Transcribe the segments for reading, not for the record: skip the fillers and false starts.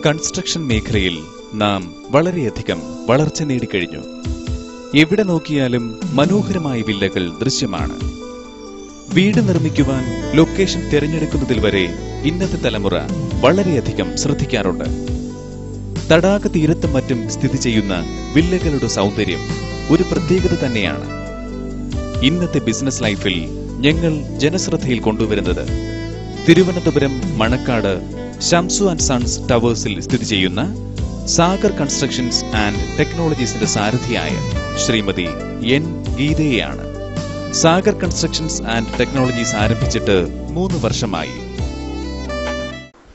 Construction മേഖലയിൽ നാം വളരെയധികം വളർച്ച നേടിക്കഴിഞ്ഞു. എവിടെ നോക്കിയാലും മനോഹരമായ വില്ലകൾ ദൃശ്യമാണ്. വീട് നിർമ്മിക്കുവാൻ ലൊക്കേഷൻ തിരഞ്ഞെടുക്കുന്നതിൽ വരെ ഇന്നത്തെ തലമുറ വളരെയധികം ശ്രദ്ധിക്കാറുണ്ട്. തടാക തീരത്തും മറ്റും സ്ഥിതി ചെയ്യുന്ന വില്ലകളുടെ സൗന്ദര്യം ഒരു പ്രത്യേകത തന്നെയാണ്. ഇന്നത്തെ ബിസിനസ് ലൈഫിൽ ഞങ്ങൾ ജനശ്രദ്ധയിൽ കൊണ്ടുവരുന്നത് തിരുവനന്തപുരം മണക്കാട് ഷംസു ആൻഡ് സൺസ് ടവേഴ്സിൽ സ്ഥിതി ചെയ്യുന്ന സാഗർ കൺസ്ട്രക്ഷൻസ് ആൻഡ് ടെക്നോളജീസിന്റെ സാരഥിയായ ശ്രീമതി എൻ ഗീതയെയാണ്. സാഗർ കൺസ്ട്രക്ഷൻസ് ആൻഡ് ടെക്നോളജീസ് ആരംഭിച്ചിട്ട് 3 വർഷമായി.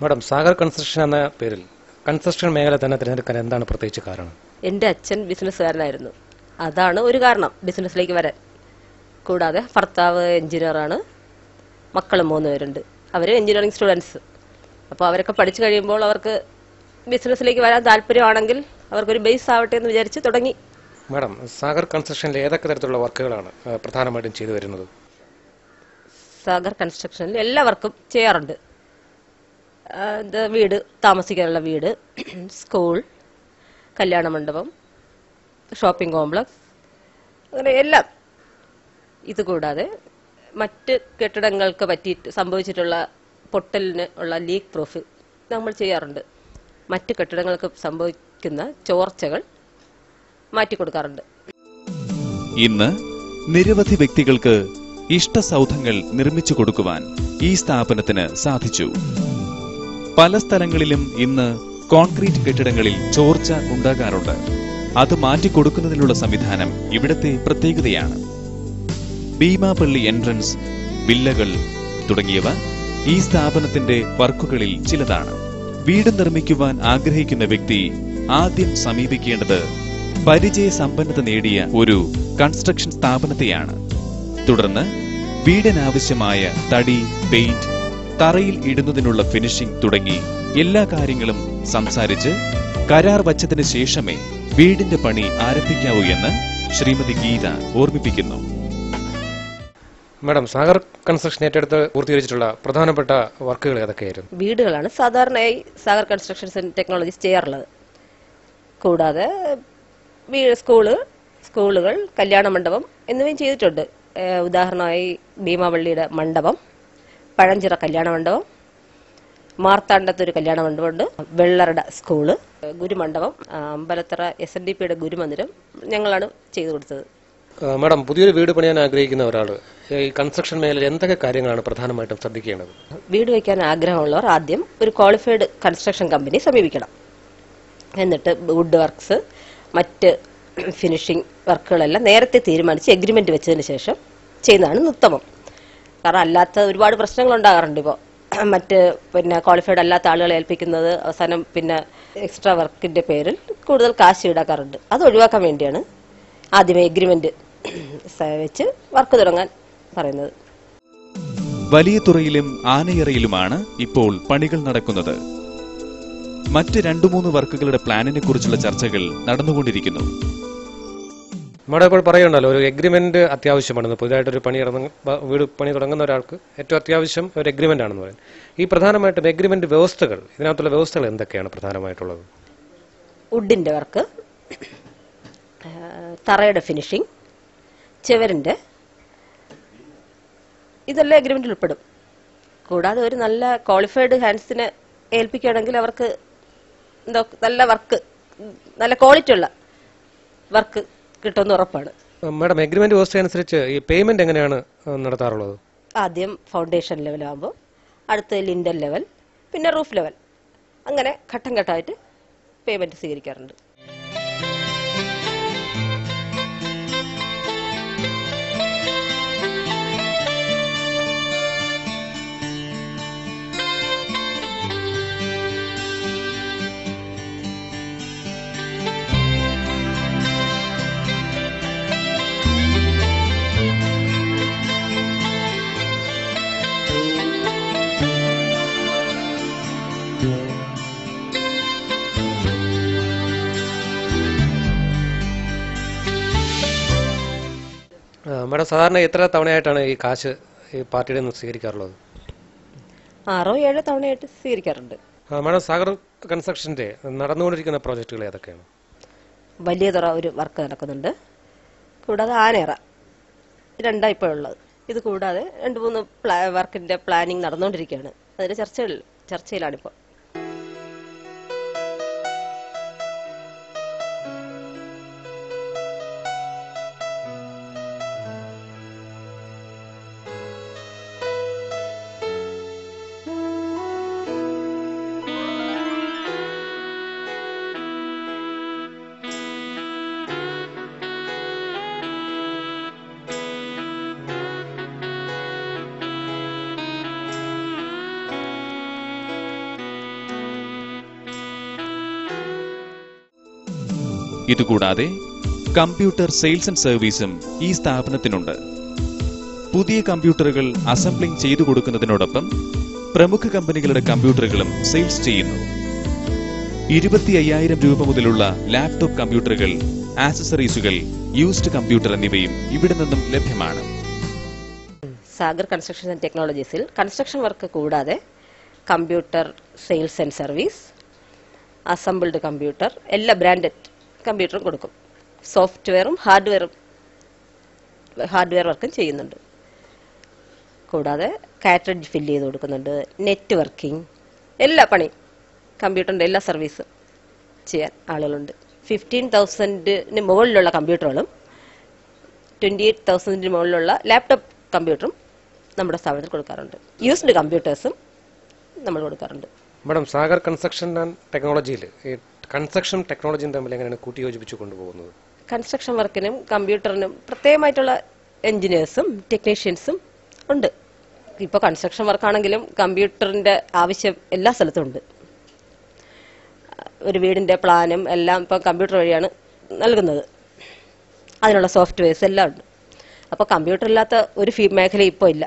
മാഡം, സാഗർ കൺസ്ട്രക്ഷൻ എന്ന പേരിൽ കൺസ്ട്രക്ഷൻ മേഖല തന്നെ തിരഞ്ഞെടുക്കാൻ എന്താണ് പ്രത്യേകിച്ച് കാരണം? എൻ്റെ അച്ഛൻ ബിസിനസ്സുകാരനായിരുന്നു. അതാണ് ഒരു കാരണം ബിസിനസ്സിലേക്ക് വരാൻ. കൂടാതെ ഭർത്താവ് എഞ്ചിനീയറാണ്. മക്കൾ 3 പേരുണ്ട്. അവർ എഞ്ചിനീയറിംഗ് സ്റ്റുഡൻസ്. അപ്പോൾ അവരൊക്കെ പഠിച്ചു കഴിയുമ്പോൾ അവർക്ക് ബിസിനസ്സിലേക്ക് വരാൻ താല്പര്യമാണെങ്കിൽ അവർക്കൊരു ബേസ് ആവട്ടെ എന്ന് വിചാരിച്ച് തുടങ്ങി. മാഡം, സാഗർ കൺസ്ട്രക്ഷനിൽ ഏതൊക്കെ തരത്തിലുള്ള വർക്കുകളാണ് പ്രധാനമായിട്ടും ചെയ്തു വരുന്നത്? സാഗർ കൺസ്ട്രക്ഷനിൽ എല്ലാ വർക്കും ചെയ്യാറുണ്ട്. വീട്, താമസിക്കാനുള്ള വീട്, സ്കൂൾ, കല്യാണ മണ്ഡപം, ഷോപ്പിംഗ് കോംപ്ലക്സ്, അങ്ങനെ എല്ലാം. ഇതുകൂടാതെ മറ്റ് കെട്ടിടങ്ങൾക്ക് പറ്റിയിട്ട് സംഭവിച്ചിട്ടുള്ള പൊട്ടലിന് ഉള്ള ലീക്ക് പ്രൂഫ് നമ്മൾ ചെയ്യാറുണ്ട്. മറ്റ് കെട്ടിടങ്ങൾക്ക് സംഭവിക്കുന്ന ചോർച്ചകൾ മാറ്റിക്കൊടുക്കാറുണ്ട്. ഇന്ന് നിരവധി വ്യക്തികൾക്ക് ഇഷ്ടസൗധങ്ങൾ നിർമ്മിച്ചു കൊടുക്കുവാൻ ഈ സ്ഥാപനത്തിന് സാധിച്ചു. പല സ്ഥലങ്ങളിലും ഇന്ന് കോൺക്രീറ്റ് കെട്ടിടങ്ങളിൽ ചോർച്ച ഉണ്ടാകാറുണ്ട്. അത് മാറ്റിക്കൊടുക്കുന്നതിനുള്ള സംവിധാനം ഇവിടത്തെ പ്രത്യേകതയാണ്. ഭീമാപള്ളി എൻട്രൻസ്, വില്ലകൾ തുടങ്ങിയവ ഈ സ്ഥാപനത്തിന്റെ വർക്കുകളിൽ ചിലതാണ്. വീട് നിർമ്മിക്കുവാൻ ആഗ്രഹിക്കുന്ന വ്യക്തി ആദ്യം സമീപിക്കേണ്ടത് പരിചയസമ്പന്നത നേടിയ ഒരു കൺസ്ട്രക്ഷൻ സ്ഥാപനത്തെയാണ്. തുടർന്ന് വീടിനാവശ്യമായ തടി, പെയിന്റ്, തറയിൽ ഇടുന്നതിനുള്ള ഫിനിഷിംഗ് തുടങ്ങി എല്ലാ കാര്യങ്ങളും സംസാരിച്ച് കരാർ വച്ചതിന് ശേഷമേ വീടിന്റെ പണി ആരംഭിക്കാവൂ എന്ന് ശ്രീമതി ഗീത ഓർമ്മിപ്പിക്കുന്നു. മാഡം, സാഗർ കൺസ്ട്രക്ഷൻ ഏറ്റെടുത്ത് പൂർത്തീകരിച്ചിട്ടുള്ള പ്രധാനപ്പെട്ട വർക്കുകൾ ഏതൊക്കെയായിരുന്നു? വീടുകളാണ് സാധാരണയായി സാഗർ കൺസ്ട്രക്ഷൻസ് ആൻഡ് ടെക്നോളജീസ് ചെയ്യാറുള്ളത്. കൂടാതെ സ്കൂളുകൾ, കല്യാണ മണ്ഡപം എന്നിവയും ചെയ്തിട്ടുണ്ട്. ഉദാഹരണമായി ഭീമാപള്ളിയുടെ മണ്ഡപം, പഴഞ്ചിറ കല്യാണ മണ്ഡപം, മാർത്താണ്ഡത്തൊരു കല്യാണ മണ്ഡപമുണ്ട്, വെള്ളറട സ്കൂള്, ഗുരുമണ്ഡപം, അമ്പലത്തറ SNDPയുടെ ഗുരുമന്ദിരം ഞങ്ങളാണ് ചെയ്തു കൊടുത്തത്. മാഡം, പുതിയൊരു വീട് പണിയാൻ ആഗ്രഹിക്കുന്ന ഒരാൾ ഈ കൺസ്ട്രക്ഷൻ മേഖലയിൽ എന്തൊക്കെ കാര്യങ്ങളാണ് പ്രധാനമായിട്ടും ശ്രദ്ധിക്കേണ്ടത്? വീട് വയ്ക്കാൻ ആഗ്രഹമുള്ളവർ ആദ്യം ഒരു ക്വാളിഫൈഡ് കൺസ്ട്രക്ഷൻ കമ്പനി സമീപിക്കണം. എന്നിട്ട് വുഡ് വർക്ക്സ്, മറ്റ് ഫിനിഷിംഗ് വർക്കുകളെല്ലാം നേരത്തെ തീരുമാനിച്ച് എഗ്രിമെന്റ് വെച്ചതിന് ശേഷം ചെയ്യുന്നതാണ് ഉത്തമം. കാരണം അല്ലാത്ത ഒരുപാട് പ്രശ്നങ്ങൾ ഉണ്ടാകാറുണ്ട്. ഇപ്പോൾ ക്വാളിഫൈഡ് അല്ലാത്ത ആളുകളെ ഏൽപ്പിക്കുന്നത് അവസാനം എക്സ്ട്രാ വർക്കിന്റെ പേരിൽ കൂടുതൽ കാശ് ഈടാക്കാറുണ്ട്. അത് ഒഴിവാക്കാൻ വേണ്ടിയാണ് ആദ്യമേ എഗ്രിമെന്റ് വെച്ച് വർക്ക് തുടങ്ങാൻ പറയുന്നത്. വലിയ തുറയിലും ആനയറയിലുമാണ് ഇപ്പോൾ പണികൾ നടക്കുന്നത്. മറ്റ് 2-3 വർക്കുകളുടെ പ്ലാനിനെ കുറിച്ചുള്ള ചർച്ചകൾ നടന്നുകൊണ്ടിരിക്കുന്നു. മാഡം, ഇപ്പോൾ പറയുന്നുണ്ടല്ലോ ഒരു എഗ്രിമെന്റ് അത്യാവശ്യമാണെന്ന്. പുതിയതായിട്ടൊരു വീട് പണി തുടങ്ങുന്ന ഒരാൾക്ക് ഏറ്റവും അത്യാവശ്യം ഒരു എഗ്രിമെന്റ് ആണെന്ന് പറയുന്നത്. ഈ പ്രധാനമായിട്ടും എഗ്രിമെന്റ് വ്യവസ്ഥകൾ, ഇതിനകത്തുള്ള വ്യവസ്ഥകൾ എന്തൊക്കെയാണ് പ്രധാനമായിട്ടുള്ളത്? വുഡിന്റെ വർക്ക്, തറയുടെ ഫിനിഷിംഗ്, ചുവരിന്റെ, ഇതെല്ലാം എഗ്രിമെന്റിൽ ഉൾപ്പെടും. കൂടാതെ ഒരു നല്ല ക്വാളിഫൈഡ് ഹാൻഡ്സിനെ ഏൽപ്പിക്കുകയാണെങ്കിൽ അവർക്ക് നല്ല വർക്ക്, നല്ല ക്വാളിറ്റി ഉള്ള വർക്ക് കിട്ടുമെന്ന് ഉറപ്പാണ്. മാഡം, എഗ്രിമെന്റ് വ്യവസ്ഥ അനുസരിച്ച് ഈ പേയ്മെന്റ് എങ്ങനെയാണ് നടത്താറുള്ളത്? ആദ്യം ഫൗണ്ടേഷൻ ലെവൽ ആകുമ്പോൾ അടുത്ത് ലിൻഡൽ ലെവൽ, പിന്നെ റൂഫ് ലെവൽ, അങ്ങനെ ഘട്ടം ഘട്ടമായിട്ട് പേയ്മെന്റ് സ്വീകരിക്കാറുണ്ട്. മാഡം, സാധാരണ എത്ര തവണയായിട്ടാണ് ഈ കാശ് ഈ പാർട്ടിയുടെ നിന്ന് സ്വീകരിക്കാറുള്ളത്? 6-7 തവണയായിട്ട് സ്വീകരിക്കാറുണ്ട്. മാഡം, സാഗർ കൺസ്ട്രക്ഷന്റെ നടന്നുകൊണ്ടിരിക്കുന്ന പ്രോജക്റ്റുകൾ ഏതൊക്കെയാണ്? വലിയ തുറ ഒരു വർക്ക് നടക്കുന്നുണ്ട്, കൂടാതെ ആനേറ രണ്ടാണ് ഇപ്പോഴുള്ളത്. ഇത് കൂടാതെ 2-3 വർക്കിന്റെ പ്ലാനിങ് നടന്നുകൊണ്ടിരിക്കുകയാണ്. അതിന്റെ ചർച്ചയിലാണിപ്പോൾ. ഇതുകൂടാതെ കമ്പ്യൂട്ടർ സെയിൽസ് ആൻഡ് സർവീസും ഈ സ്ഥാപനത്തിനുണ്ട്. പുതിയ കമ്പ്യൂട്ടറുകൾ അസംബ്ലിംഗ് ചെയ്തു കൊടുക്കുന്നതിനോടൊപ്പം പ്രമുഖ കമ്പനികളുടെ കമ്പ്യൂട്ടറുകളും സെയിൽസ് ചെയ്യുന്നു. 25,000 രൂപ മുതലുള്ള ലാപ്ടോപ്പ് കമ്പ്യൂട്ടറുകൾ, ആക്സസറീസുകൾ, യൂസ്ഡ് കമ്പ്യൂട്ടർ എന്നിവയും ഇവിടെ നിന്നും ലഭ്യമാണ്. സാഗർ കൺസ്ട്രക്ഷൻ ആൻഡ് ടെക്നോളജീസിൽ കൺസ്ട്രക്ഷൻ വർക്ക് കൂടാതെ computer sales and service, assembled computer, എല്ലാ ബ്രാൻഡഡ് കമ്പ്യൂട്ടറും കൊടുക്കും. സോഫ്റ്റ്വെയറും ഹാർഡ്വെയർ വർക്കും ചെയ്യുന്നുണ്ട്. കൂടാതെ കാറ്ററിഡ്ജ് ഫില്ല് ചെയ്ത് കൊടുക്കുന്നുണ്ട്, നെറ്റ്വർക്കിംഗ്, എല്ലാ പണിയും കമ്പ്യൂട്ടറിൻ്റെ എല്ലാ സർവീസും ചെയ്യാൻ ആളുകളുണ്ട്. 15,000 മുകളിലുള്ള കമ്പ്യൂട്ടറുകളും 28,000 മുകളിലുള്ള ലാപ്ടോപ്പ് കമ്പ്യൂട്ടറും നമ്മുടെ സ്ഥാപനത്തിൽ കൊടുക്കാറുണ്ട്. യൂസ്ഡ് കമ്പ്യൂട്ടേഴ്സും നമ്മൾ കൊടുക്കാറുണ്ട്. മാഡം, സാഗർ കൺസ്ട്രക്ഷൻ ആൻഡ് ടെക്നോളജിയിൽ ഈ കൺസ്ട്രക്ഷൻ ടെക്നോളജിയും തമ്മിൽ എങ്ങനെയാണ് കൂട്ടിയോജിപ്പിച്ച് കൊണ്ടുപോകുന്നത്? കൺസ്ട്രക്ഷൻ വർക്കിനും കമ്പ്യൂട്ടറിനും പ്രത്യേകമായിട്ടുള്ള എഞ്ചിനീയേഴ്സും ടെക്നീഷ്യൻസും ഉണ്ട്. ഇപ്പോൾ കൺസ്ട്രക്ഷൻ വർക്കാണെങ്കിലും കമ്പ്യൂട്ടറിന്റെ ആവശ്യം എല്ലാ സ്ഥലത്തും ഉണ്ട്. ഒരു വീടിന്റെ പ്ലാനും എല്ലാം ഇപ്പം കമ്പ്യൂട്ടർ വഴിയാണ് നൽകുന്നത്. അതിനുള്ള സോഫ്റ്റ്വെയർസ് എല്ലാം ഉണ്ട്. അപ്പോൾ കമ്പ്യൂട്ടർ ഇല്ലാത്ത ഒരു മേഖല ഇപ്പോൾ ഇല്ല.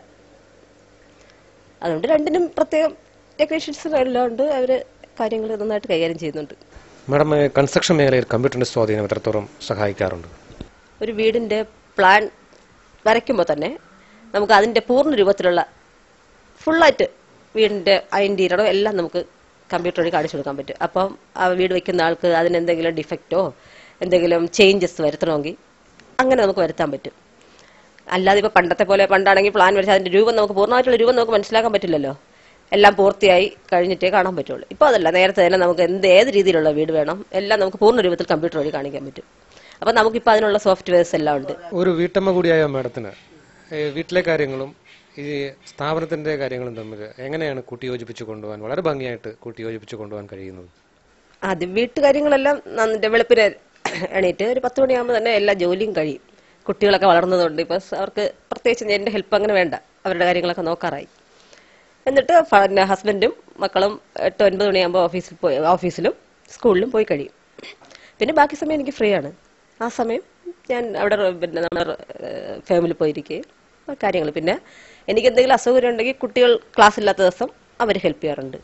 അതുകൊണ്ട് രണ്ടിനും പ്രത്യേകം ടെക്നീഷ്യൻസ് എല്ലാം ഉണ്ട്. അവർ കാര്യങ്ങൾ നന്നായിട്ട് കൈകാര്യം ചെയ്യുന്നുണ്ട്. മാഡം, കൺസ്ട്രക്ഷൻ മേഖലയിൽ കമ്പ്യൂട്ടറിന്റെ സ്വാധീനം എത്രത്തോളം സഹായിക്കാറുണ്ട്? ഒരു വീടിന്റെ പ്ലാൻ വരയ്ക്കുമ്പോൾ തന്നെ നമുക്ക് അതിന്റെ പൂർണ്ണ രൂപത്തിലുള്ള ഫുള്ളായിട്ട് വീടിന്റെ ഇന്റീരിയറോ എല്ലാം നമുക്ക് കമ്പ്യൂട്ടർ വഴി കാണിച്ചു കൊടുക്കാൻ പറ്റും. അപ്പം ആ വീട് വെക്കുന്ന ആൾക്ക് അതിനെന്തെങ്കിലും ഡിഫക്റ്റോ എന്തെങ്കിലും ചേഞ്ചസ് വരുത്തണമെങ്കിൽ അങ്ങനെ നമുക്ക് വരുത്താൻ പറ്റും. അല്ലാതെ ഇപ്പോൾ പണ്ടത്തെ പോലെ പണ്ടാണെങ്കിൽ പ്ലാൻ വരച്ചാൽ അതിന്റെ രൂപം നമുക്ക് പൂർണ്ണമായിട്ടുള്ള രൂപം നമുക്ക് മനസ്സിലാക്കാൻ പറ്റില്ലല്ലോ. എല്ലാം പൂർത്തിയായി കഴിഞ്ഞിട്ടേ കാണാൻ പറ്റുള്ളൂ. ഇപ്പോൾ അതല്ല, നേരത്തെ തന്നെ നമുക്ക് ഏത് രീതിയിലുള്ള വീട് വേണം എല്ലാം നമുക്ക് പൂർണ്ണ രൂപത്തിൽ കമ്പ്യൂട്ടർ വഴി കാണിക്കാൻ പറ്റും. അപ്പം നമുക്കിപ്പോൾ അതിനുള്ള സോഫ്റ്റ്വെയർസ് എല്ലാം ഉണ്ട്. ഒരു വീട്ടമ്മ കൂടിയായ മാഡത്തിന് വീട്ടിലെ കാര്യങ്ങളും ഈ സ്ഥാപനത്തിന്റെ കാര്യങ്ങളും തമ്മിൽ എങ്ങനെയാണ് കൂട്ടിയോജിപ്പിച്ച് കൊണ്ടുപോകാൻ, വളരെ ഭംഗിയായിട്ട് കൂട്ടിയോജിപ്പിച്ച് കൊണ്ടുപോകാൻ കഴിയുന്നത്? ആദ്യം വീട്ടുകാര്യങ്ങളെല്ലാം വെളുപ്പിന് എണീറ്റ് ഒരു 10 മണിയാകുമ്പോൾ തന്നെ എല്ലാ ജോലിയും കഴിയും. കുട്ടികളൊക്കെ വളർന്നതുകൊണ്ട് ഇപ്പം അവർക്ക് പ്രത്യേകിച്ച് എൻ്റെ ഹെൽപ്പ് അങ്ങനെ വേണ്ട, അവരുടെ കാര്യങ്ങളൊക്കെ നോക്കാറായി. എന്നിട്ട് ഹസ്ബൻഡും മക്കളും 8-9 മണിയാകുമ്പോൾ ഓഫീസിലും സ്കൂളിലും പോയി കഴിയും. പിന്നെ ബാക്കി സമയം എനിക്ക് ഫ്രീ ആണ്. ആ സമയം ഞാൻ അവിടെ നമ്മുടെ ഫാമിലി പോയിരിക്കുകയും കാര്യങ്ങൾ. പിന്നെ എനിക്ക് എന്തെങ്കിലും അസൗകര്യം ഉണ്ടെങ്കിൽ കുട്ടികൾ ക്ലാസ് ഇല്ലാത്ത ദിവസം അവർ ഹെൽപ്പ് ചെയ്യാറുണ്ട്.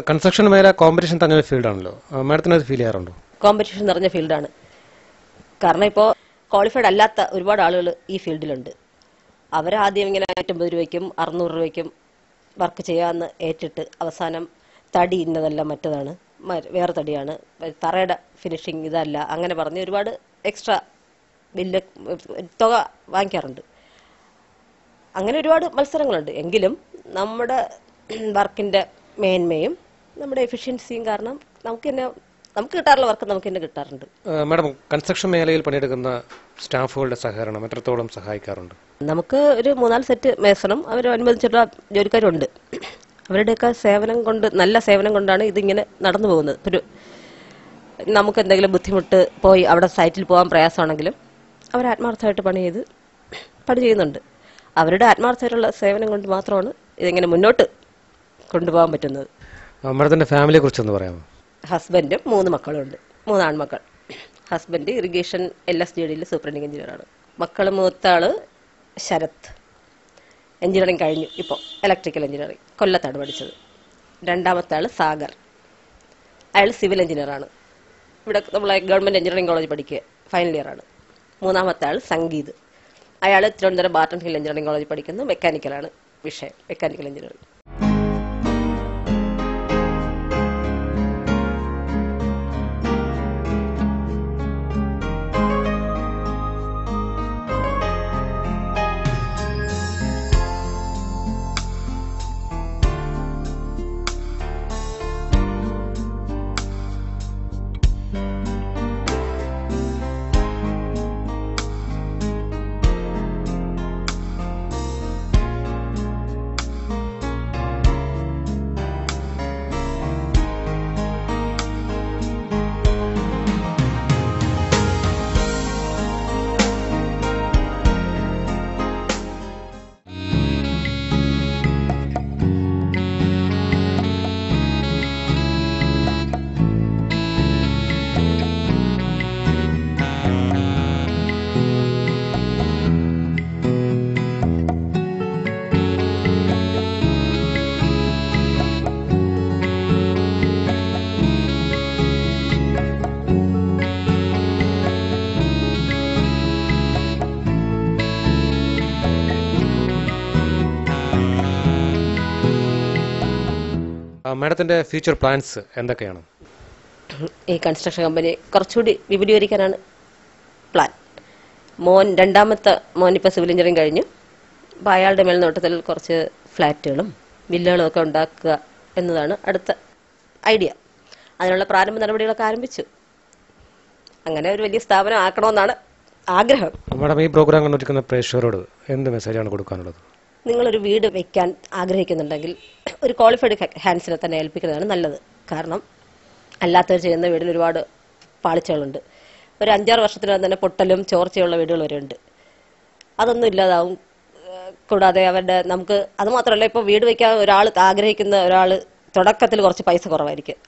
കൺസ്ട്രക്ഷൻ മേഖല കോമ്പറ്റീഷൻ തന്നെ ഫീൽഡാണല്ലോ, മാഡത്തിന് അത് ഫീൽ ചെയ്യാറുണ്ടോ? കോമ്പറ്റീഷൻ നിറഞ്ഞ ഫീൽഡാണ്. കാരണം ഇപ്പോൾ ക്വാളിഫൈഡ് അല്ലാത്ത ഒരുപാട് ആളുകൾ ഈ ഫീൽഡിലുണ്ട്. അവരാദ്യം ഇങ്ങനെ 50 രൂപയ്ക്കും 600 രൂപയ്ക്കും വർക്ക് ചെയ്യാമെന്ന് ഏറ്റിട്ട് അവസാനം തടി ഇന്നതല്ല മറ്റതാണ്, വേറെ തടിയാണ്, തറയുടെ ഫിനിഷിങ് ഇതല്ല, അങ്ങനെ പറഞ്ഞ് ഒരുപാട് എക്സ്ട്രാ വലിയ തുക വാങ്ങിക്കാറുണ്ട്. അങ്ങനെ ഒരുപാട് മത്സരങ്ങളുണ്ട്. എങ്കിലും നമ്മുടെ വർക്കിന്റെ മേന്മയും നമ്മുടെ എഫിഷ്യൻസിയും കാരണം നമുക്ക് കിട്ടാറുള്ള വർക്ക് നമുക്ക് തന്നെ കിട്ടാറുണ്ട്. മാഡം, കൺസ്ട്രക്ഷൻ മേഖലയിൽ പണിയെടുക്കുന്ന സ്റ്റാഫുകളുടെ സഹകരണം എത്രത്തോളം സഹായിക്കാറുണ്ട്? നമുക്ക് ഒരു 3-4 സെറ്റ് മേസണും അവരനുബന്ധിച്ചിട്ടുള്ള ജോലിക്കാരുണ്ട്. അവരുടെയൊക്കെ സേവനം കൊണ്ട്, നല്ല സേവനം കൊണ്ടാണ് ഇതിങ്ങനെ നടന്നു പോകുന്നത്. നമുക്ക് എന്തെങ്കിലും ബുദ്ധിമുട്ട് പോയി അവിടെ സൈറ്റിൽ പോകാൻ പ്രയാസമാണെങ്കിലും അവർ ആത്മാർത്ഥമായിട്ട് പണി ചെയ്യുന്നുണ്ട്. അവരുടെ ആത്മാർത്ഥമായിട്ടുള്ള സേവനം കൊണ്ട് മാത്രമാണ് ഇതിങ്ങനെ മുന്നോട്ട് കൊണ്ടുപോകാൻ പറ്റുന്നത്. മാഡത്തിന്റെ ഫാമിലിയെ കുറിച്ചൊന്ന് പറയാമോ? ഹസ്ബൻഡും 3 മക്കളുണ്ട്, 3 ആൺമക്കൾ. ഹസ്ബൻഡ് ഇറിഗേഷൻ LSGDയിൽ സൂപ്രണ്ടിങ് എഞ്ചിനീയറാണ്. മക്കൾ മൂത്താള് ശരത്, എഞ്ചിനീയറിംഗ് കഴിഞ്ഞു, ഇപ്പോൾ ഇലക്ട്രിക്കൽ എഞ്ചിനീയറിംഗ് കൊല്ലത്താണ് പഠിച്ചത്. രണ്ടാമത്തെ ആള് സാഗർ, അയാൾ സിവിൽ എഞ്ചിനീയറാണ്, ഇവിടെ നമ്മളെ ഗവൺമെന്റ് എഞ്ചിനീയറിംഗ് കോളേജ് പഠിക്കുക, ഫൈനൽ ഇയറാണ്. മൂന്നാമത്തെ ആൾ സംഗീത്, അയാൾ Thiruvananthapuram Barton hill engineering college പഠിക്കുന്നു, മെക്കാനിക്കലാണ് വിഷയം, മെക്കാനിക്കൽ എഞ്ചിനീയറിംഗ്. മാഡത്തിന്റെ ഫ്യൂച്ചർ പ്ലാൻസ് എന്തൊക്കെയാണ്? ഈ കൺസ്ട്രക്ഷൻ കമ്പനി കുറച്ചുകൂടി വിപുലീകരിക്കാനാണ് പ്ലാൻ. രണ്ടാമത്തെ മോൻ ഇപ്പോൾ സിവിൽ എഞ്ചിനീയറിംഗ് കഴിഞ്ഞു. അപ്പോൾ അയാളുടെ മേൽനോട്ടത്തിൽ കുറച്ച് ഫ്ലാറ്റുകളും വില്ലകളും ഒക്കെ ഉണ്ടാക്കുക എന്നതാണ് അടുത്ത ഐഡിയ. അതിനുള്ള പ്രാരംഭ നടപടികളൊക്കെ ആരംഭിച്ചു. അങ്ങനെ ഒരു വലിയ സ്ഥാപനം ആക്കണമെന്നാണ് ആഗ്രഹം. മാഡം, ഈ പ്രോഗ്രാം കണ്ടിരിക്കുന്ന പ്രേക്ഷകരോട് എന്ത് മെസ്സേജാണ് കൊടുക്കാനുള്ളത്? നിങ്ങളൊരു വീട് വെക്കാൻ ആഗ്രഹിക്കുന്നുണ്ടെങ്കിൽ ഒരു ക്വാളിഫൈഡ് ഹാൻഡ്സിനെ തന്നെ ഏൽപ്പിക്കുന്നതാണ് നല്ലത്. കാരണം അല്ലാത്തവർ ചെയ്യുന്ന വീടിൽ ഒരുപാട് പാളിച്ചകളുണ്ട്. ഒരു 5-6 വർഷത്തിനകം തന്നെ പൊട്ടലും ചോർച്ചയുള്ള വീടുകൾ വരെ ഉണ്ട്. അതൊന്നും ഇല്ലാതാവും. കൂടാതെ നമുക്ക് അത് മാത്രമല്ല, ഇപ്പോൾ വീട് വെക്കാൻ ആഗ്രഹിക്കുന്ന ഒരാൾ തുടക്കത്തിൽ കുറച്ച് പൈസ കുറവായിരിക്കും.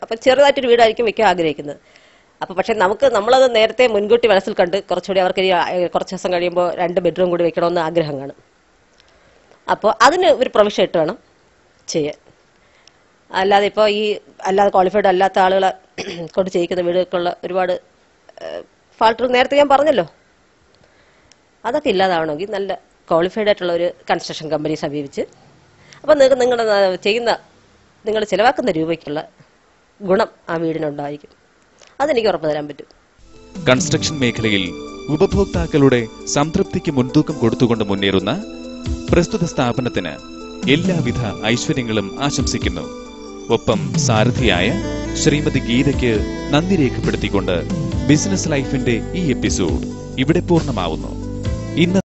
അപ്പം ചെറുതായിട്ടൊരു വീടായിരിക്കും വെക്കാൻ ആഗ്രഹിക്കുന്നത്. അപ്പോൾ പക്ഷേ നമ്മളത് നേരത്തെ മുൻകൂട്ടി മനസ്സിൽ കണ്ട് കുറച്ചുകൂടി അവർക്ക് കുറച്ച് ദിവസം കഴിയുമ്പോൾ 2 ബെഡ്റൂം കൂടി വെക്കണമെന്ന് ആഗ്രഹം കാണും. അപ്പോൾ അതിന് ഒരു പ്രൊവിഷൻ ഇട്ട് വേണം ചെയ്യാൻ. അല്ലാതെ ഇപ്പോൾ അല്ലാതെ ക്വാളിഫൈഡ് അല്ലാത്ത ആളുകളെ കൊണ്ട് ചെയ്യിക്കുന്ന വീടുകൾക്കുള്ള ഒരുപാട് ഫാൾട്ടുകൾ നേരത്തെ ഞാൻ പറഞ്ഞല്ലോ. അതൊക്കെ ഇല്ലാതാവണമെങ്കിൽ നല്ല ക്വാളിഫൈഡ് ആയിട്ടുള്ള ഒരു കൺസ്ട്രക്ഷൻ കമ്പനി സമീപിച്ച് അപ്പോൾ നിങ്ങൾ ചിലവാക്കുന്ന രൂപയ്ക്കുള്ള ഗുണം ആ വീടിനുണ്ടായിരിക്കും. അതെനിക്ക് ഉറപ്പ് തരാൻ പറ്റും. കൺസ്ട്രക്ഷൻ മേഖലയിൽ ഉപഭോക്താക്കളുടെ സംതൃപ്തിക്ക് മുൻതൂക്കം കൊടുത്തുകൊണ്ട് മുന്നേറുന്ന പ്രസ്തുത സ്ഥാപനത്തിന് എല്ലാവിധ ഐശ്വര്യങ്ങളും ആശംസിക്കുന്നു. ഒപ്പം സാരഥിയായ ശ്രീമതി ഗീതയ്ക്ക് നന്ദി രേഖപ്പെടുത്തിക്കൊണ്ട് ബിസിനസ് ലൈഫിന്റെ ഈ എപ്പിസോഡ് ഇവിടെ പൂർണ്ണമാവുന്നു. ഇന്ന്